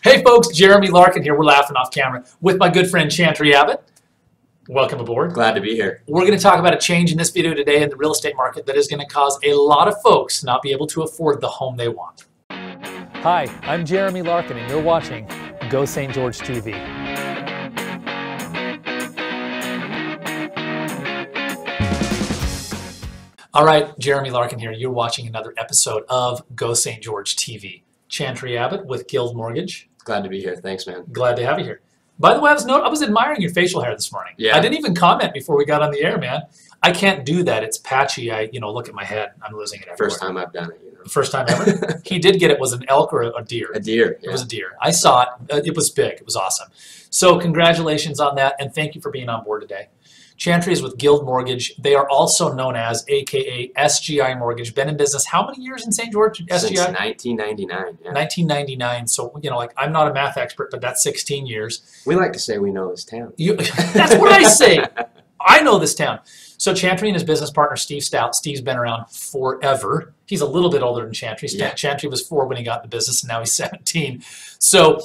Hey folks, Jeremy Larkin here. We're laughing off camera with my good friend Chantry Abbott. Welcome aboard. Glad to be here. We're going to talk about a change in this video today in the real estate market that is going to cause a lot of folks not be able to afford the home they want. Hi, I'm Jeremy Larkin and you're watching Go St. George TV. All right, Jeremy Larkin here. You're watching another episode of Go St. George TV. Chantry Abbott with Guild Mortgage. Glad to be here. Thanks, man. Glad to have you here. By the way, I was admiring your facial hair this morning. Yeah. I didn't even comment before we got on the air, man. I can't do that. It's patchy. I look at my head. I'm losing it everywhere. First time I've done it. First time ever? He did get it. Was an elk or a deer? A deer. Yeah. It was a deer. I saw it. It was big. It was awesome. So congratulations on that, and thank you for being on board today. Chantry is with Guild Mortgage. They are also known as AKA SGI Mortgage. Been in business how many years in St. George? SGI? Since 1999. Yeah. 1999. So, I'm not a math expert, but that's 16 years. We like to say we know this town. That's what I say. I know this town. So Chantry and his business partner, Steve Stout. Steve's been around forever. He's a little bit older than Chantry. Yeah. Chantry was 4 when he got in the business, and now he's 17. So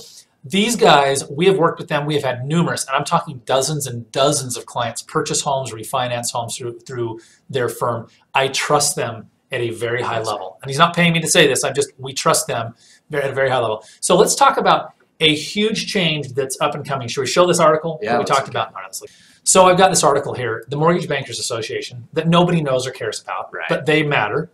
these guys, we have worked with them. We have had numerous, and I'm talking dozens and dozens of clients purchase homes, refinance homes through their firm. I trust them at a very high level. And he's not paying me to say this. We trust them at a very high level. So let's talk about a huge change that's up and coming. Should we show this article that we talked about? All right, let's look. So I've got this article here, the Mortgage Bankers Association, that nobody knows or cares about, but they matter,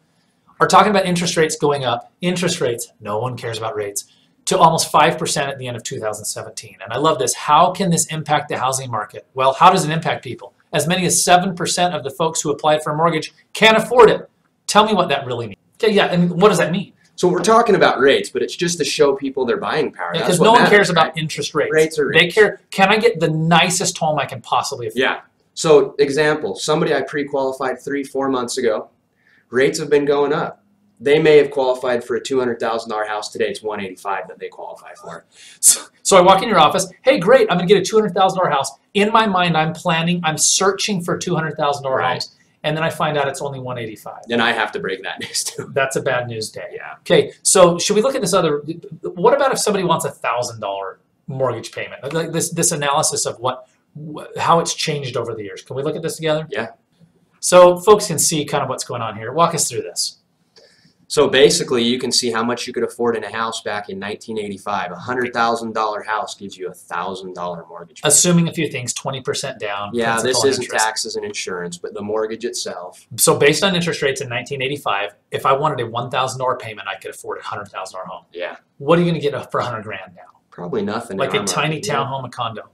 are talking about interest rates going up. Interest rates, no one cares about rates, to almost 5% at the end of 2017. And I love this. How can this impact the housing market? Well, how does it impact people? As many as 7% of the folks who applied for a mortgage can't afford it. Tell me what that really means. Okay, yeah, and what does that mean? So we're talking about rates, but it's just to show people their buying power. Because no one cares about interest rates. Rates are rates. They care, can I get the nicest home I can possibly afford? Yeah. So example, somebody I pre-qualified 3-4 months ago, rates have been going up. They may have qualified for a $200,000 house. Today it's $185,000 that they qualify for. So I walk in your office, hey, great, I'm going to get a $200,000 house. In my mind, I'm searching for a $200,000 house. And then I find out it's only $185,000. Then I have to break that news too. That's a bad news day. Yeah. Okay, so should we look at this other, what about if somebody wants a $1,000 mortgage payment? Like this analysis of how it's changed over the years. Can we look at this together? Yeah. So folks can see kind of what's going on here. Walk us through this. So basically, you can see how much you could afford in a house back in 1985. A $100,000 house gives you a $1,000 mortgage. Assuming a few things, 20% down. Yeah, this isn't taxes and insurance, but the mortgage itself. So based on interest rates in 1985, if I wanted a $1,000 payment, I could afford a $100,000 home. Yeah. What are you going to get for $100,000 now? Probably nothing. Like a tiny townhome, a condo.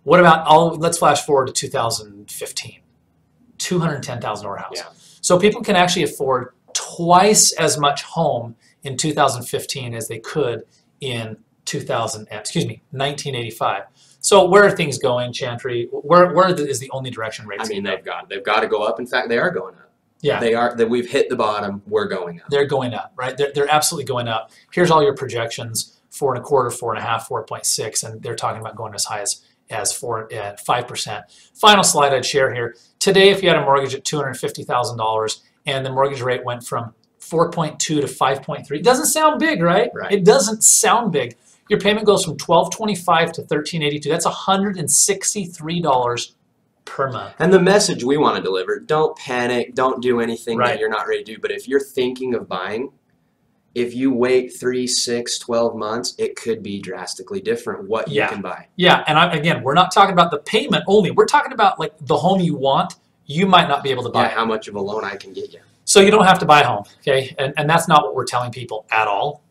What about let's flash forward to 2015, $210,000 house. Yeah. So people can actually afford twice as much home in 2015 as they could in 1985. So where are things going, Chantry? Where is the only direction rates? I mean, they've got to go up. In fact, they are going up. Yeah, they are. That we've hit the bottom. We're going up. They're going up, right? They're absolutely going up. Here's all your projections: 4.25, 4.5, 4.6, and they're talking about going as high as 5%. Final slide I'd share here. Today, if you had a mortgage at $250,000 and the mortgage rate went from 4.2 to 5.3, it doesn't sound big, right? It doesn't sound big. Your payment goes from $1,225 to $1,382. That's $163 per month. And the message we want to deliver: don't panic, don't do anything that you're not ready to do. But if you're thinking of buying, if you wait 3, 6, 12 months, it could be drastically different what you can buy. Yeah, and again, we're not talking about the payment only. We're talking about like the home you want. You might not be able to buy. Yeah, how much of a loan I can get you. So you don't have to buy a home, okay? And that's not what we're telling people at all.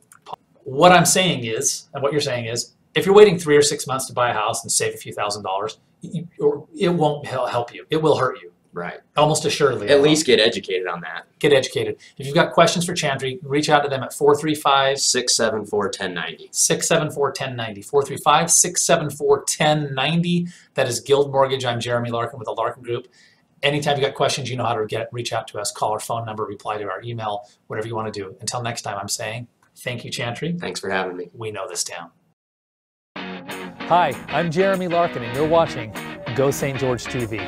What I'm saying is, and what you're saying is, if you're waiting 3 or 6 months to buy a house and save a few $1,000s, it won't help you. It will hurt you. Right. Almost assuredly. At least get educated on that. Get educated. If you've got questions for Chantry, reach out to them at 435-674-1090. 674-1090. 435-674-1090. That is Guild Mortgage. I'm Jeremy Larkin with the Larkin Group. Anytime you got questions, you know how to reach out to us. Call our phone number, reply to our email, whatever you want to do. Until next time, I'm saying thank you, Chantry. Thanks for having me. We know this town. Hi, I'm Jeremy Larkin and you're watching Go St. George TV.